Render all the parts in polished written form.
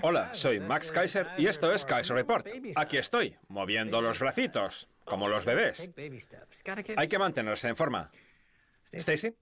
Hola, soy Max Kaiser y esto es Kaiser Report. Aquí estoy, moviendo los bracitos, como los bebés. Hay que mantenerse en forma. Stacy.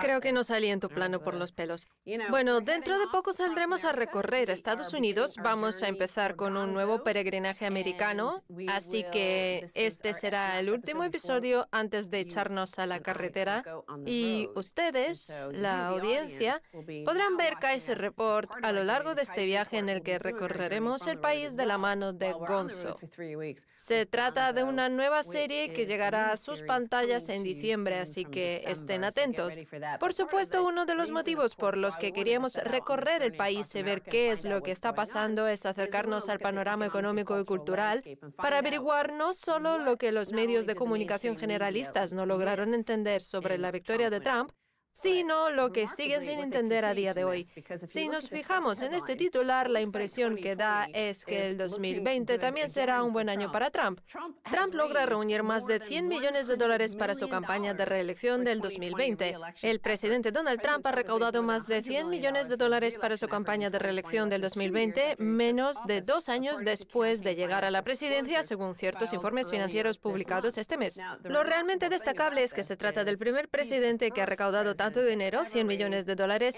Creo que no salí en tu plano por los pelos. Bueno, dentro de poco saldremos a recorrer Estados Unidos. Vamos a empezar con un nuevo peregrinaje americano, así que este será el último episodio antes de echarnos a la carretera. Y ustedes, la audiencia, podrán ver Kaiser Report a lo largo de este viaje en el que recorreremos el país de la mano de Gonzo. Se trata de una nueva serie que llegará a sus pantallas en diciembre, así que estén atentos. Por supuesto, uno de los motivos por los que queríamos recorrer el país y ver qué es lo que está pasando es acercarnos al panorama económico y cultural para averiguar no solo lo que los medios de comunicación generalistas no lograron entender sobre la victoria de Trump, sino lo que siguen sin entender a día de hoy. Si nos fijamos en este titular, la impresión que da es que el 2020 también será un buen año para Trump. Trump logra reunir más de $100 millones para su campaña de reelección del 2020. El presidente Donald Trump ha recaudado más de $100 millones para su campaña de reelección del 2020, menos de 2 años después de llegar a la presidencia, según ciertos informes financieros publicados este mes. Lo realmente destacable es que se trata del primer presidente que ha recaudado tanto dinero, $100 millones,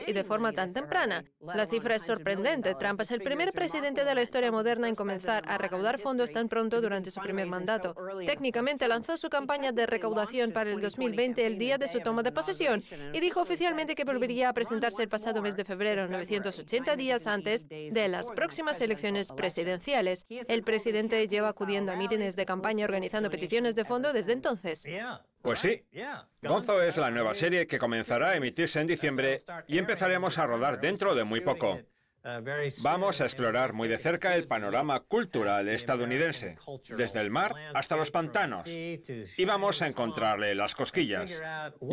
y de forma tan temprana. La cifra es sorprendente. Trump es el primer presidente de la historia moderna en comenzar a recaudar fondos tan pronto durante su primer mandato. Técnicamente lanzó su campaña de recaudación para el 2020 el día de su toma de posesión y dijo oficialmente que volvería a presentarse el pasado mes de febrero, 980 días antes de las próximas elecciones presidenciales. El presidente lleva acudiendo a mítines de campaña organizando peticiones de fondo desde entonces. Pues sí, Gonzo es la nueva serie que comenzará a emitirse en diciembre y empezaremos a rodar dentro de muy poco. Vamos a explorar muy de cerca el panorama cultural estadounidense, desde el mar hasta los pantanos, y vamos a encontrarle las cosquillas.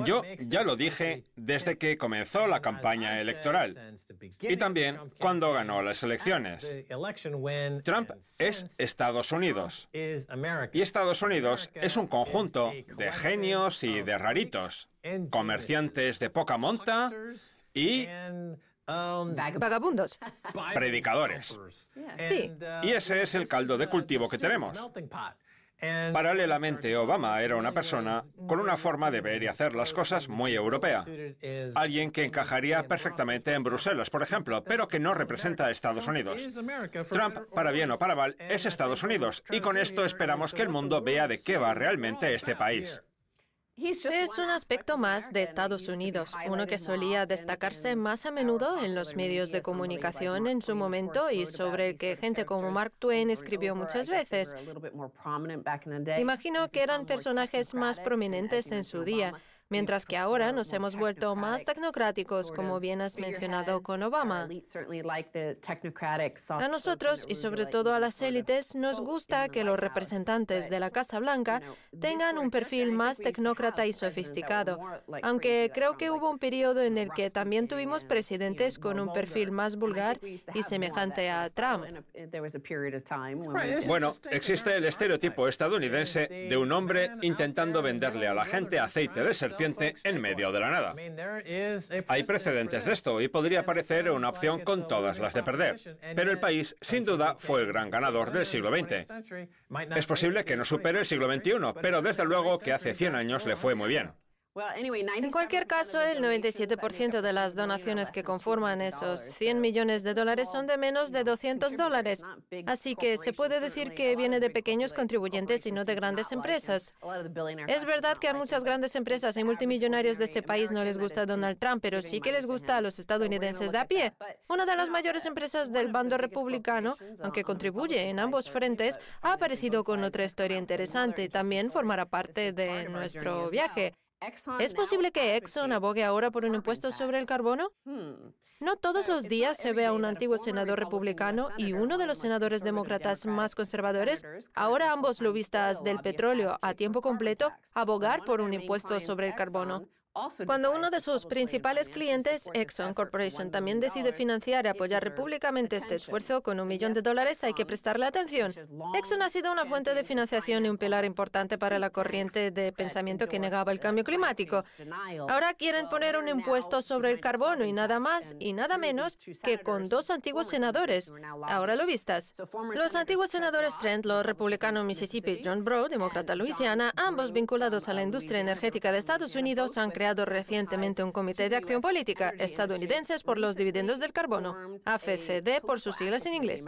Yo ya lo dije desde que comenzó la campaña electoral, y también cuando ganó las elecciones. Trump es Estados Unidos, y Estados Unidos es un conjunto de genios y de raritos, comerciantes de poca monta y vagabundos. predicadores. Sí. Y ese es el caldo de cultivo que tenemos. Paralelamente, Obama era una persona con una forma de ver y hacer las cosas muy europea. Alguien que encajaría perfectamente en Bruselas, por ejemplo, pero que no representa a Estados Unidos. Trump, para bien o para mal, es Estados Unidos, y con esto esperamos que el mundo vea de qué va realmente este país. Es un aspecto más de Estados Unidos, uno que solía destacarse más a menudo en los medios de comunicación en su momento y sobre el que gente como Mark Twain escribió muchas veces. Imagino que eran personajes más prominentes en su día, mientras que ahora nos hemos vuelto más tecnocráticos, como bien has mencionado con Obama. A nosotros, y sobre todo a las élites, nos gusta que los representantes de la Casa Blanca tengan un perfil más tecnócrata y sofisticado, aunque creo que hubo un periodo en el que también tuvimos presidentes con un perfil más vulgar y semejante a Trump. Bueno, existe el estereotipo estadounidense de un hombre intentando venderle a la gente aceite de serpiente en medio de la nada. Hay precedentes de esto y podría parecer una opción con todas las de perder. Pero el país, sin duda, fue el gran ganador del siglo XX. Es posible que no supere el siglo XXI, pero desde luego que hace 100 años le fue muy bien. En cualquier caso, el 97% de las donaciones que conforman esos $100 millones son de menos de $200. Así que se puede decir que viene de pequeños contribuyentes y no de grandes empresas. Es verdad que a muchas grandes empresas y multimillonarios de este país no les gusta Donald Trump, pero sí que les gusta a los estadounidenses de a pie. Una de las mayores empresas del bando republicano, aunque contribuye en ambos frentes, ha aparecido con otra historia interesante. También formará parte de nuestro viaje. ¿Es posible que Exxon abogue ahora por un impuesto sobre el carbono? No todos los días se ve a un antiguo senador republicano y uno de los senadores demócratas más conservadores, ahora ambos lobistas del petróleo a tiempo completo, abogar por un impuesto sobre el carbono. Cuando uno de sus principales clientes, Exxon Corporation, también decide financiar y apoyar públicamente este esfuerzo con $1 millón, hay que prestarle atención. Exxon ha sido una fuente de financiación y un pilar importante para la corriente de pensamiento que negaba el cambio climático. Ahora quieren poner un impuesto sobre el carbono y nada más y nada menos que con 2 antiguos senadores. Ahora lo vistas. Los antiguos senadores Trent, los republicanos Mississippi, John Breaux, demócrata Luisiana, ambos vinculados a la industria energética de Estados Unidos, han creado recientemente un comité de acción política, Estadounidenses por los Dividendos del Carbono, AFCD por sus siglas en inglés.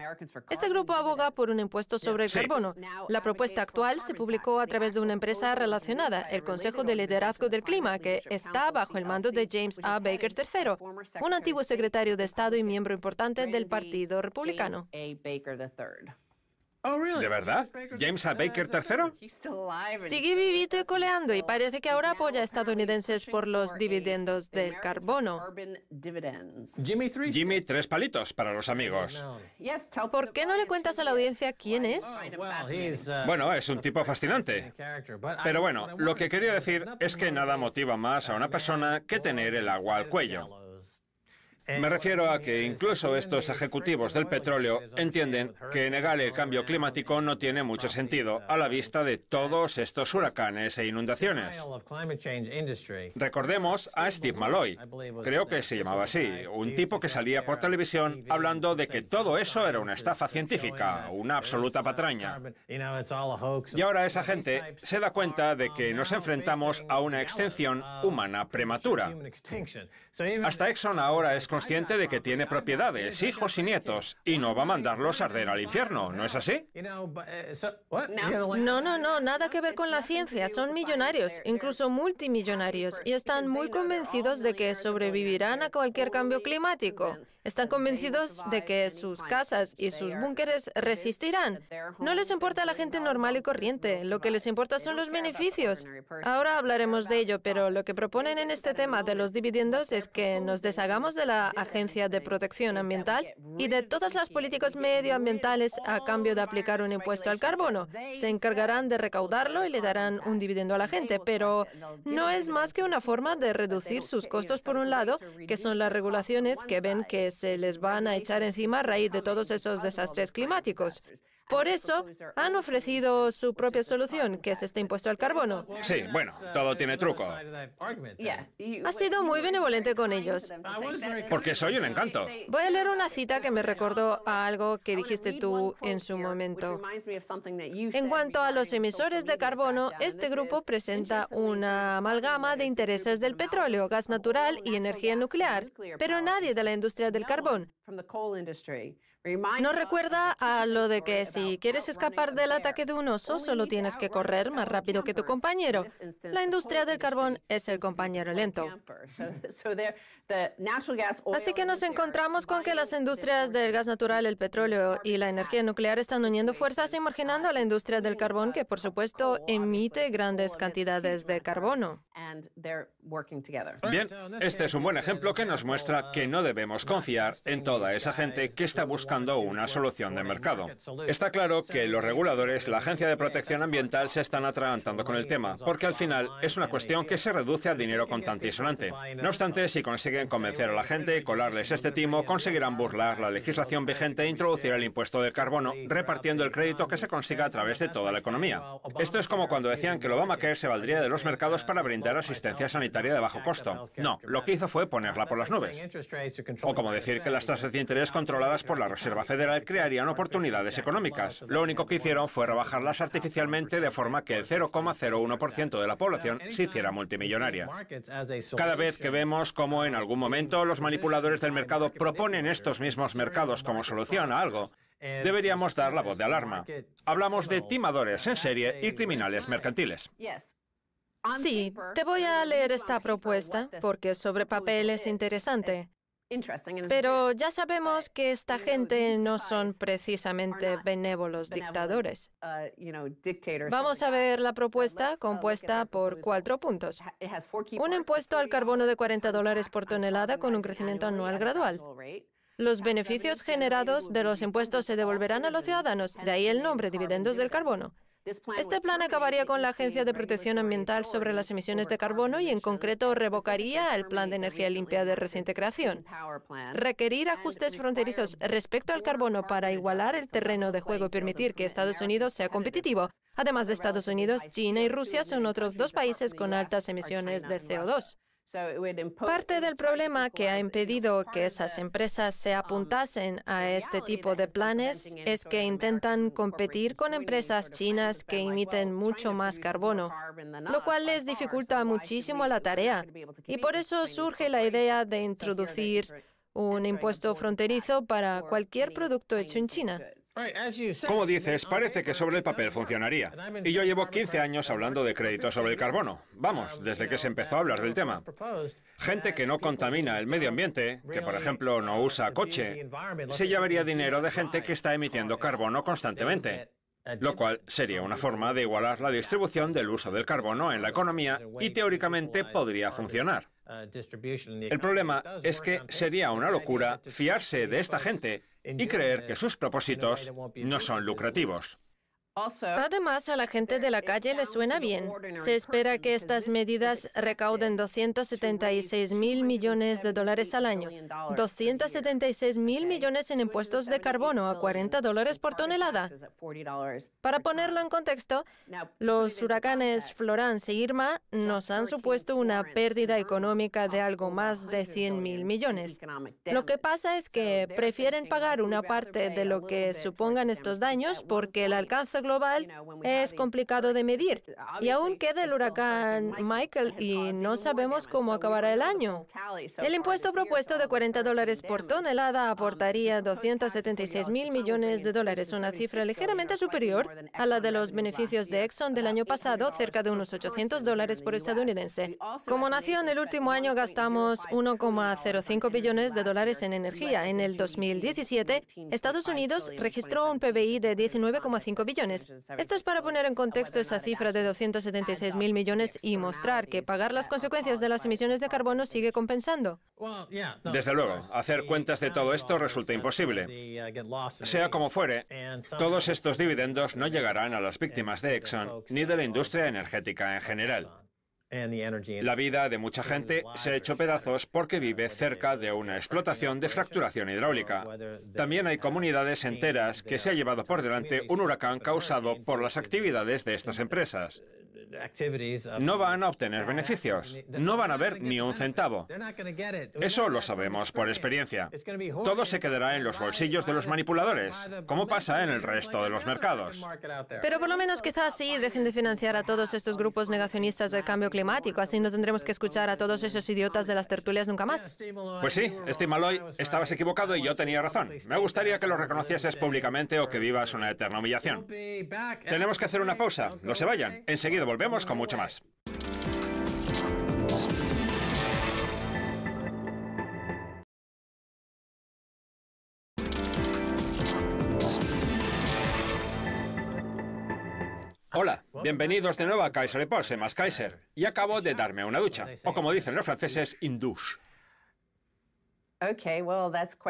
Este grupo aboga por un impuesto sobre el carbono. La propuesta actual se publicó a través de una empresa relacionada, el Consejo de Liderazgo del Clima, que está bajo el mando de James A. Baker III, un antiguo secretario de Estado y miembro importante del Partido Republicano. ¿De verdad? ¿James A. Baker III? Sigue vivito y coleando y parece que ahora apoya a estadounidenses por los dividendos del carbono. Jimmy, 3 palitos para los amigos. ¿Por qué no le cuentas a la audiencia quién es? Bueno, es un tipo fascinante. Pero bueno, lo que quería decir es que nada motiva más a una persona que tener el agua al cuello. Me refiero a que incluso estos ejecutivos del petróleo entienden que negar el cambio climático no tiene mucho sentido a la vista de todos estos huracanes e inundaciones. Recordemos a Steve Malloy, creo que se llamaba así, un tipo que salía por televisión hablando de que todo eso era una estafa científica, una absoluta patraña. Y ahora esa gente se da cuenta de que nos enfrentamos a una extinción humana prematura. Hasta Exxon ahora es consciente de que tiene propiedades, hijos y nietos, y no va a mandarlos a arder al infierno, ¿no es así? No, nada que ver con la ciencia. Son millonarios, incluso multimillonarios, y están muy convencidos de que sobrevivirán a cualquier cambio climático. Están convencidos de que sus casas y sus búnkeres resistirán. No les importa a la gente normal y corriente, lo que les importa son los beneficios. Ahora hablaremos de ello, pero lo que proponen en este tema de los dividendos es que nos deshagamos de la Agencia de Protección Ambiental y de todas las políticas medioambientales a cambio de aplicar un impuesto al carbono. Se encargarán de recaudarlo y le darán un dividendo a la gente, pero no es más que una forma de reducir sus costos por un lado, que son las regulaciones que ven que se les van a echar encima a raíz de todos esos desastres climáticos. Por eso, han ofrecido su propia solución, que es este impuesto al carbono. Sí, bueno, todo tiene truco. Has sido muy benevolente con ellos. Porque soy un encanto. Voy a leer una cita que me recordó a algo que dijiste tú en su momento. En cuanto a los emisores de carbono, este grupo presenta una amalgama de intereses del petróleo, gas natural y energía nuclear, pero nadie de la industria del carbón. ¿No recuerda a lo de que si quieres escapar del ataque de un oso, solo tienes que correr más rápido que tu compañero? La industria del carbón es el compañero lento. Así que nos encontramos con que las industrias del gas natural, el petróleo y la energía nuclear están uniendo fuerzas y marginando a la industria del carbón, que por supuesto emite grandes cantidades de carbono. Bien, este es un buen ejemplo que nos muestra que no debemos confiar en toda esa gente que está buscando una solución de mercado. Está claro que los reguladores, la Agencia de Protección Ambiental, se están atragantando con el tema, porque al final es una cuestión que se reduce a dinero contante y sonante. No obstante, si consiguen convencer a la gente y colarles este timo, conseguirán burlar la legislación vigente e introducir el impuesto de carbono, repartiendo el crédito que se consiga a través de toda la economía. Esto es como cuando decían que el Obamacare se valdría de los mercados para brindar asistencia sanitaria de bajo costo. No, lo que hizo fue ponerla por las nubes. O como decir que las tasas de interés controladas por la Reserva Federal crearían oportunidades económicas. Lo único que hicieron fue rebajarlas artificialmente de forma que el 0,01% de la población se hiciera multimillonaria. Cada vez que vemos cómo en algún momento los manipuladores del mercado proponen estos mismos mercados como solución a algo, deberíamos dar la voz de alarma. Hablamos de timadores en serie y criminales mercantiles. Sí, te voy a leer esta propuesta porque sobre papel es interesante. Pero ya sabemos que esta gente no son precisamente benévolos dictadores. Vamos a ver la propuesta compuesta por 4 puntos. Un impuesto al carbono de $40 por tonelada con un crecimiento anual gradual. Los beneficios generados de los impuestos se devolverán a los ciudadanos, de ahí el nombre, dividendos del carbono. Este plan acabaría con la Agencia de Protección Ambiental sobre las emisiones de carbono y, en concreto, revocaría el Plan de Energía Limpia de reciente creación. Requerir ajustes fronterizos respecto al carbono para igualar el terreno de juego y permitir que Estados Unidos sea competitivo. Además de Estados Unidos, China y Rusia son otros dos países con altas emisiones de CO2. Parte del problema que ha impedido que esas empresas se apuntasen a este tipo de planes es que intentan competir con empresas chinas que emiten mucho más carbono, lo cual les dificulta muchísimo la tarea. Y por eso surge la idea de introducir un impuesto fronterizo para cualquier producto hecho en China. Como dices, parece que sobre el papel funcionaría. Y yo llevo 15 años hablando de créditos sobre el carbono. Vamos, desde que se empezó a hablar del tema. Gente que no contamina el medio ambiente, que por ejemplo no usa coche, se llevaría dinero de gente que está emitiendo carbono constantemente, lo cual sería una forma de igualar la distribución del uso del carbono en la economía y teóricamente podría funcionar. El problema es que sería una locura fiarse de esta gente y creer que sus propósitos no son lucrativos. Además, a la gente de la calle le suena bien. Se espera que estas medidas recauden 276.000 millones de dólares al año. 276.000 millones en impuestos de carbono a $40 por tonelada. Para ponerlo en contexto, los huracanes Florence e Irma nos han supuesto una pérdida económica de algo más de 100.000 millones. Lo que pasa es que prefieren pagar una parte de lo que supongan estos daños porque el alcance global es complicado de medir. Y aún queda el huracán Michael y no sabemos cómo acabará el año. El impuesto propuesto de $40 por tonelada aportaría 276.000 millones de dólares, una cifra ligeramente superior a la de los beneficios de Exxon del año pasado, cerca de unos $800 por estadounidense. Como nación, el último año gastamos 1,05 billones de dólares en energía. En el 2017, Estados Unidos registró un PBI de 19,5 billones. Esto es para poner en contexto esa cifra de 276.000 millones y mostrar que pagar las consecuencias de las emisiones de carbono sigue compensando. Desde luego, hacer cuentas de todo esto resulta imposible. Sea como fuere, todos estos dividendos no llegarán a las víctimas de Exxon ni de la industria energética en general. La vida de mucha gente se ha hecho pedazos porque vive cerca de una explotación de fracturación hidráulica. También hay comunidades enteras que se ha llevado por delante un huracán causado por las actividades de estas empresas. No van a obtener beneficios, no van a ver ni un centavo. Eso lo sabemos por experiencia. Todo se quedará en los bolsillos de los manipuladores, como pasa en el resto de los mercados. Pero por lo menos quizás sí dejen de financiar a todos estos grupos negacionistas del cambio climático, así no tendremos que escuchar a todos esos idiotas de las tertulias nunca más. Pues sí, Steve Malloy, estabas equivocado y yo tenía razón. Me gustaría que lo reconocieses públicamente o que vivas una eterna humillación. Tenemos que hacer una pausa, no se vayan, enseguida volvemos con mucho más. Hola, bienvenidos de nuevo a Kaiser Report, soy Mas Kaiser y acabo de darme una ducha, o como dicen los franceses, une douche.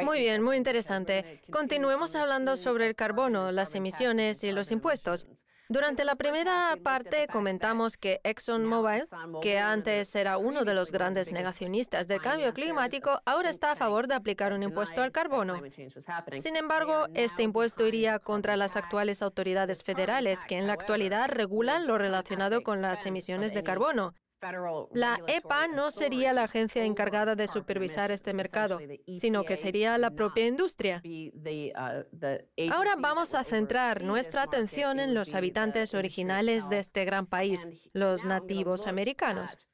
Muy bien, muy interesante. Continuemos hablando sobre el carbono, las emisiones y los impuestos. Durante la primera parte comentamos que ExxonMobil, que antes era uno de los grandes negacionistas del cambio climático, ahora está a favor de aplicar un impuesto al carbono. Sin embargo, este impuesto iría contra las actuales autoridades federales, que en la actualidad regulan lo relacionado con las emisiones de carbono. La EPA no sería la agencia encargada de supervisar este mercado, sino que sería la propia industria. Ahora vamos a centrar nuestra atención en los habitantes originales de este gran país, los nativos americanos.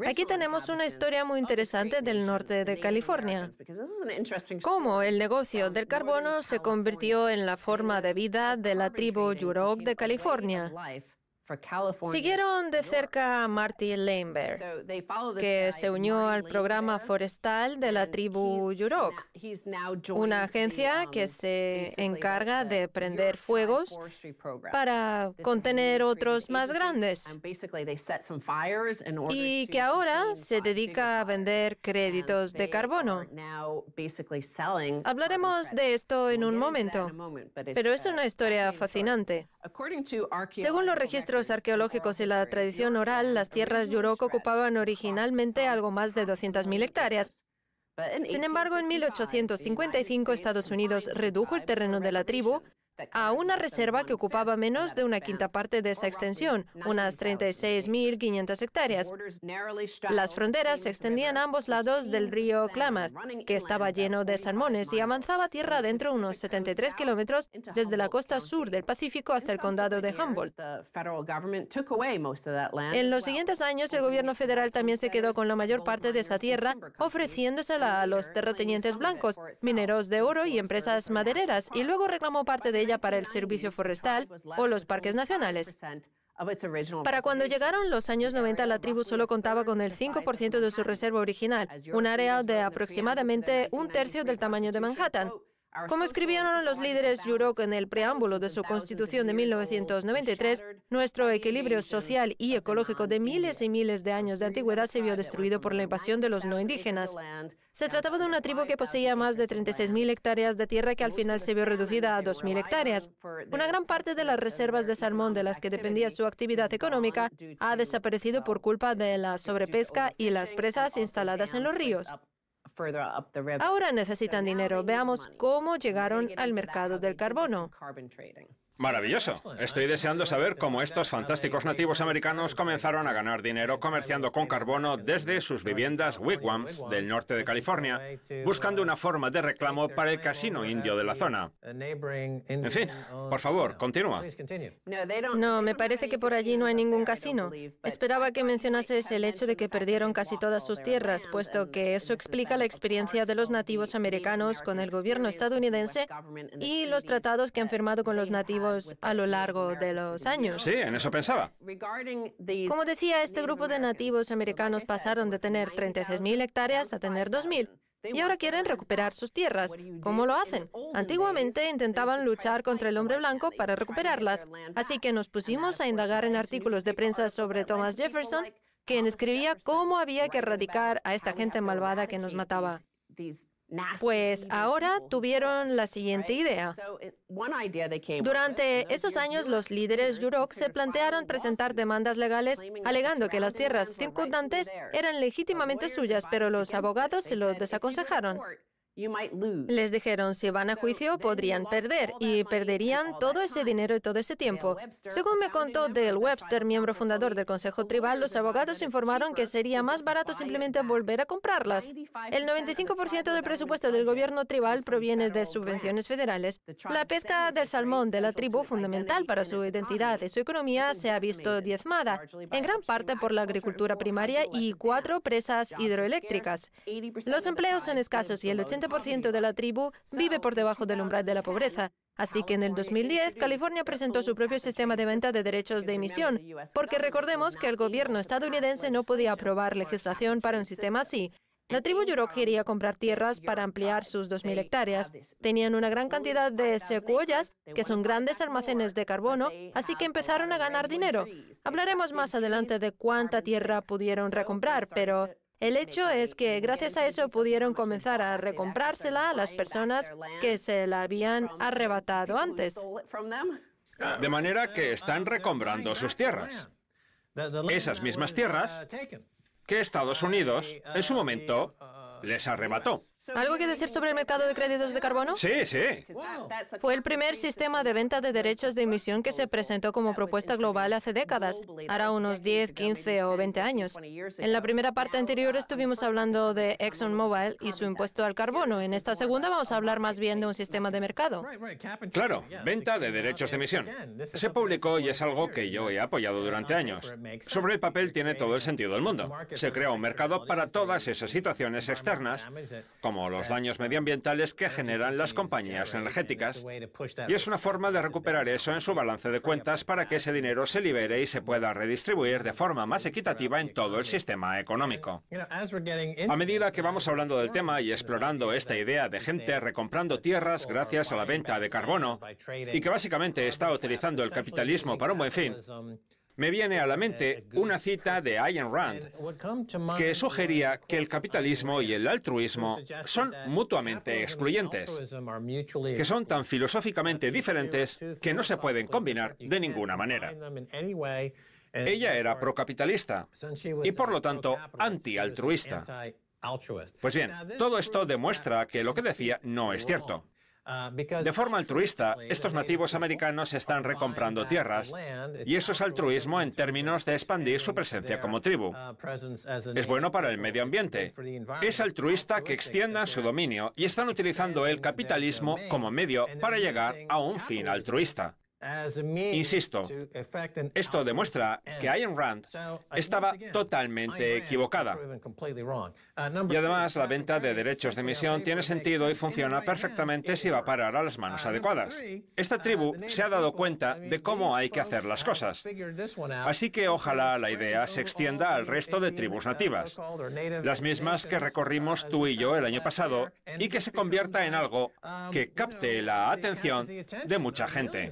Aquí tenemos una historia muy interesante del norte de California. Cómo el negocio del carbono se convirtió en la forma de vida de la tribu Yurok de California. Siguieron de cerca a Marty Leinberg, que se unió al programa forestal de la tribu Yurok, una agencia que se encarga de prender fuegos para contener otros más grandes y que ahora se dedica a vender créditos de carbono. Hablaremos de esto en un momento, pero es una historia fascinante. Según los registros arqueológicos y la tradición oral, las tierras Yurok ocupaban originalmente algo más de 200.000 hectáreas. Sin embargo, en 1855 Estados Unidos redujo el terreno de la tribu a una reserva que ocupaba menos de una quinta parte de esa extensión, unas 36.500 hectáreas. Las fronteras se extendían a ambos lados del río Klamath, que estaba lleno de salmones, y avanzaba tierra adentro unos 73 kilómetros desde la costa sur del Pacífico hasta el condado de Humboldt. En los siguientes años, el gobierno federal también se quedó con la mayor parte de esa tierra, ofreciéndosela a los terratenientes blancos, mineros de oro y empresas madereras, y luego reclamó parte de ella para el servicio forestal o los parques nacionales. Para cuando llegaron los años 90, la tribu solo contaba con el 5% de su reserva original, un área de aproximadamente un tercio del tamaño de Manhattan. Como escribieron los líderes Yurok en el preámbulo de su constitución de 1993, nuestro equilibrio social y ecológico de miles y miles de años de antigüedad se vio destruido por la invasión de los no indígenas. Se trataba de una tribu que poseía más de 36.000 hectáreas de tierra que al final se vio reducida a 2.000 hectáreas. Una gran parte de las reservas de salmón de las que dependía su actividad económica ha desaparecido por culpa de la sobrepesca y las presas instaladas en los ríos. Ahora necesitan dinero. Veamos cómo llegaron al mercado del carbono. Maravilloso. Estoy deseando saber cómo estos fantásticos nativos americanos comenzaron a ganar dinero comerciando con carbono desde sus viviendas wigwams del norte de California, buscando una forma de reclamo para el casino indio de la zona. En fin, por favor, continúa. No, me parece que por allí no hay ningún casino. Esperaba que mencionases el hecho de que perdieron casi todas sus tierras, puesto que eso explica la experiencia de los nativos americanos con el gobierno estadounidense y los tratados que han firmado con los nativos a lo largo de los años. Sí, en eso pensaba. Como decía, este grupo de nativos americanos pasaron de tener 36.000 hectáreas a tener 2.000. Y ahora quieren recuperar sus tierras. ¿Cómo lo hacen? Antiguamente intentaban luchar contra el hombre blanco para recuperarlas. Así que nos pusimos a indagar en artículos de prensa sobre Thomas Jefferson, quien escribía cómo había que erradicar a esta gente malvada que nos mataba. Pues ahora tuvieron la siguiente idea. Durante esos años, los líderes Yurok se plantearon presentar demandas legales alegando que las tierras circundantes eran legítimamente suyas, pero los abogados se lo desaconsejaron. Les dijeron, si van a juicio, podrían perder, y perderían todo ese dinero y todo ese tiempo. Según me contó Dale Webster, miembro fundador del Consejo Tribal, los abogados informaron que sería más barato simplemente volver a comprarlas. El 95% del presupuesto del gobierno tribal proviene de subvenciones federales. La pesca del salmón de la tribu, fundamental para su identidad y su economía, se ha visto diezmada, en gran parte por la agricultura primaria y 4 presas hidroeléctricas. Los empleos son escasos y el 80% de la tribu vive por debajo del umbral de la pobreza. Así que en el 2010, California presentó su propio sistema de venta de derechos de emisión, porque recordemos que el gobierno estadounidense no podía aprobar legislación para un sistema así. La tribu Yurok quería comprar tierras para ampliar sus 2.000 hectáreas. Tenían una gran cantidad de secuoyas, que son grandes almacenes de carbono, así que empezaron a ganar dinero. Hablaremos más adelante de cuánta tierra pudieron recomprar, pero el hecho es que gracias a eso pudieron comenzar a recomprársela a las personas que se la habían arrebatado antes. De manera que están recomprando sus tierras. Esas mismas tierras que Estados Unidos, en su momento, les arrebató. ¿Algo que decir sobre el mercado de créditos de carbono? Sí, sí. Fue el primer sistema de venta de derechos de emisión que se presentó como propuesta global hace décadas, hará unos 10, 15 o 20 años. En la primera parte anterior estuvimos hablando de ExxonMobil y su impuesto al carbono. En esta segunda vamos a hablar más bien de un sistema de mercado. Claro, venta de derechos de emisión. Se publicó y es algo que yo he apoyado durante años. Sobre el papel tiene todo el sentido del mundo. Se crea un mercado para todas esas situaciones extremas externas, como los daños medioambientales que generan las compañías energéticas, y es una forma de recuperar eso en su balance de cuentas para que ese dinero se libere y se pueda redistribuir de forma más equitativa en todo el sistema económico. A medida que vamos hablando del tema y explorando esta idea de gente recomprando tierras gracias a la venta de carbono, y que básicamente está utilizando el capitalismo para un buen fin, me viene a la mente una cita de Ayn Rand que sugería que el capitalismo y el altruismo son mutuamente excluyentes, que son tan filosóficamente diferentes que no se pueden combinar de ninguna manera. Ella era procapitalista y, por lo tanto, antialtruista. Pues bien, todo esto demuestra que lo que decía no es cierto. De forma altruista, estos nativos americanos están recomprando tierras, y eso es altruismo en términos de expandir su presencia como tribu. Es bueno para el medio ambiente. Es altruista que extiendan su dominio y están utilizando el capitalismo como medio para llegar a un fin altruista. Insisto, esto demuestra que Ayn Rand estaba totalmente equivocada. Y además, la venta de derechos de emisión tiene sentido y funciona perfectamente si va a parar a las manos adecuadas. Esta tribu se ha dado cuenta de cómo hay que hacer las cosas. Así que ojalá la idea se extienda al resto de tribus nativas, las mismas que recorrimos tú y yo el año pasado, y que se convierta en algo que capte la atención de mucha gente.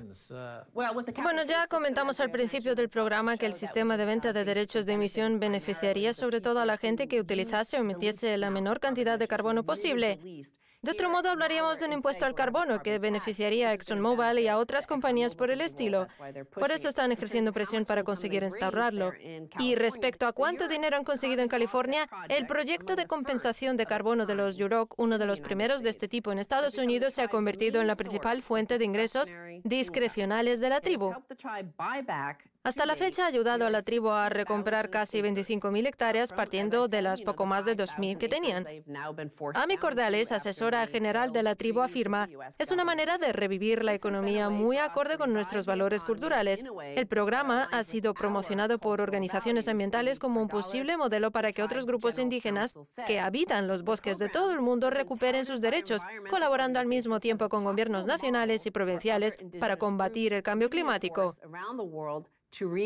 Bueno, ya comentamos al principio del programa que el sistema de venta de derechos de emisión beneficiaría sobre todo a la gente que utilizase o emitiese la menor cantidad de carbono posible. De otro modo, hablaríamos de un impuesto al carbono que beneficiaría a ExxonMobil y a otras compañías por el estilo. Por eso están ejerciendo presión para conseguir instaurarlo. Y respecto a cuánto dinero han conseguido en California, el proyecto de compensación de carbono de los UROC, uno de los primeros de este tipo en Estados Unidos, se ha convertido en la principal fuente de ingresos discrecionales de la tribu. Hasta la fecha ha ayudado a la tribu a recomprar casi 25.000 hectáreas partiendo de las poco más de 2.000 que tenían. Amy Cordales, asesora general de la tribu, afirma: es una manera de revivir la economía muy acorde con nuestros valores culturales. El programa ha sido promocionado por organizaciones ambientales como un posible modelo para que otros grupos indígenas que habitan los bosques de todo el mundo recuperen sus derechos, colaborando al mismo tiempo con gobiernos nacionales y provinciales para combatir el cambio climático.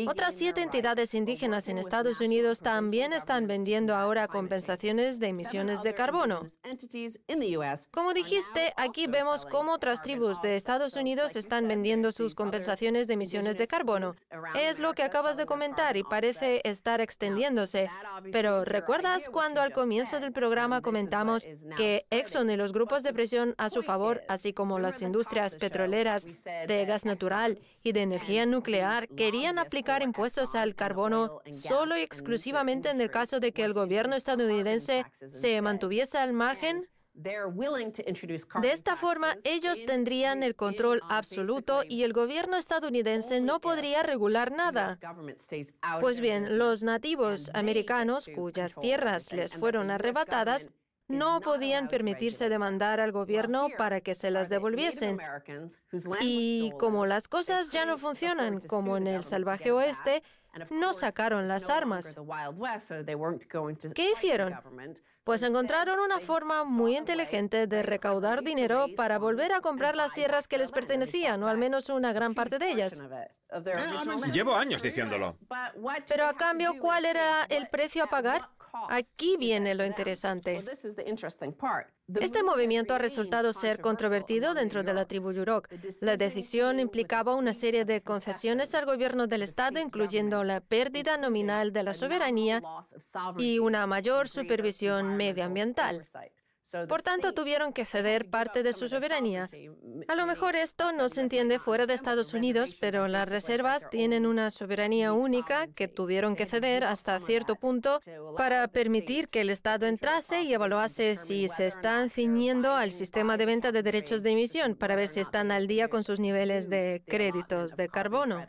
Otras 7 entidades indígenas en Estados Unidos también están vendiendo ahora compensaciones de emisiones de carbono. Como dijiste, aquí vemos cómo otras tribus de Estados Unidos están vendiendo sus compensaciones de emisiones de carbono. Es lo que acabas de comentar y parece estar extendiéndose. Pero ¿recuerdas cuando al comienzo del programa comentamos que Exxon y los grupos de presión a su favor, así como las industrias petroleras, de gas natural y de energía nuclear, querían aplicar impuestos al carbono solo y exclusivamente en el caso de que el gobierno estadounidense se mantuviese al margen? De esta forma, ellos tendrían el control absoluto y el gobierno estadounidense no podría regular nada. Pues bien, los nativos americanos, cuyas tierras les fueron arrebatadas, no podían permitirse demandar al gobierno para que se las devolviesen. Y como las cosas ya no funcionan como en el salvaje oeste, no sacaron las armas. ¿Qué hicieron? Pues encontraron una forma muy inteligente de recaudar dinero para volver a comprar las tierras que les pertenecían, o al menos una gran parte de ellas. Llevo años diciéndolo. Pero a cambio, ¿cuál era el precio a pagar? Aquí viene lo interesante. Este movimiento ha resultado ser controvertido dentro de la tribu Yurok. La decisión implicaba una serie de concesiones al gobierno del estado, incluyendo la pérdida nominal de la soberanía y una mayor supervisión medioambiental. Por tanto, tuvieron que ceder parte de su soberanía. A lo mejor esto no se entiende fuera de Estados Unidos, pero las reservas tienen una soberanía única que tuvieron que ceder hasta cierto punto para permitir que el Estado entrase y evaluase si se están ciñendo al sistema de venta de derechos de emisión para ver si están al día con sus niveles de créditos de carbono.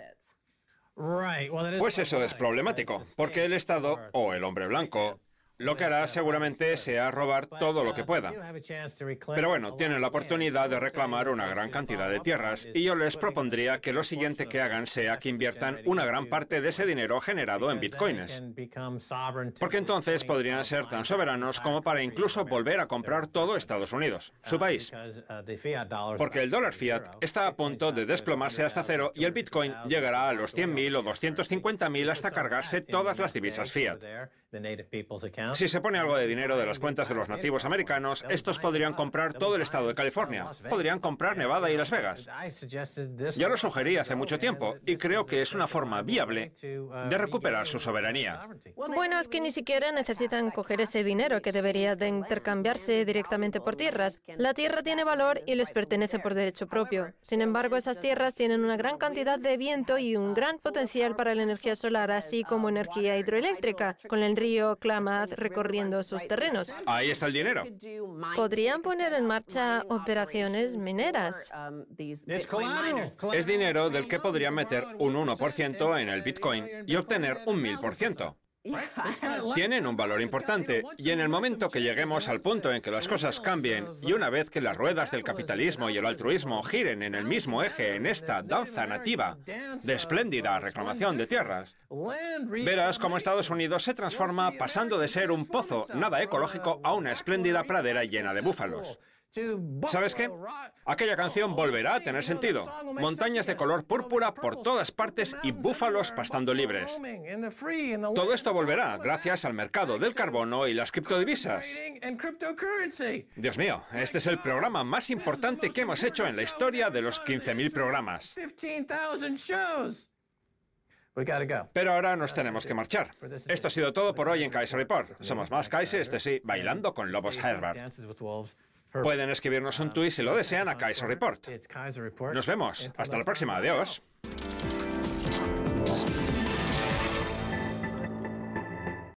Pues eso es problemático, porque el Estado, o el hombre blanco, lo que hará seguramente sea robar todo lo que pueda. Pero bueno, tienen la oportunidad de reclamar una gran cantidad de tierras y yo les propondría que lo siguiente que hagan sea que inviertan una gran parte de ese dinero generado en bitcoins. Porque entonces podrían ser tan soberanos como para incluso volver a comprar todo Estados Unidos, su país. Porque el dólar fiat está a punto de desplomarse hasta cero y el bitcoin llegará a los 100.000 o 250.000 hasta cargarse todas las divisas fiat. Si se pone algo de dinero de las cuentas de los nativos americanos, estos podrían comprar todo el estado de California, podrían comprar Nevada y Las Vegas. Ya lo sugerí hace mucho tiempo y creo que es una forma viable de recuperar su soberanía. Bueno, es que ni siquiera necesitan coger ese dinero que debería de intercambiarse directamente por tierras. La tierra tiene valor y les pertenece por derecho propio. Sin embargo, esas tierras tienen una gran cantidad de viento y un gran potencial para la energía solar, así como energía hidroeléctrica, con el río Klamath recorriendo sus terrenos. Ahí está el dinero. Podrían poner en marcha operaciones mineras. Es dinero del que podrían meter un 1% en el bitcoin y obtener un 1000%. Tienen un valor importante y en el momento que lleguemos al punto en que las cosas cambien y una vez que las ruedas del capitalismo y el altruismo giren en el mismo eje en esta danza nativa de espléndida reclamación de tierras, verás cómo Estados Unidos se transforma pasando de ser un pozo nada ecológico a una espléndida pradera llena de búfalos. ¿Sabes qué? Aquella canción volverá a tener sentido. Montañas de color púrpura por todas partes y búfalos pastando libres. Todo esto volverá gracias al mercado del carbono y las criptodivisas. Dios mío, este es el programa más importante que hemos hecho en la historia de los 15.000 programas. Pero ahora nos tenemos que marchar. Esto ha sido todo por hoy en Kaiser Report. Somos más Kaiser, sí, bailando con lobos Herbert. Pueden escribirnos un tuit si lo desean a Kaiser Report. Nos vemos. Hasta la próxima. Adiós.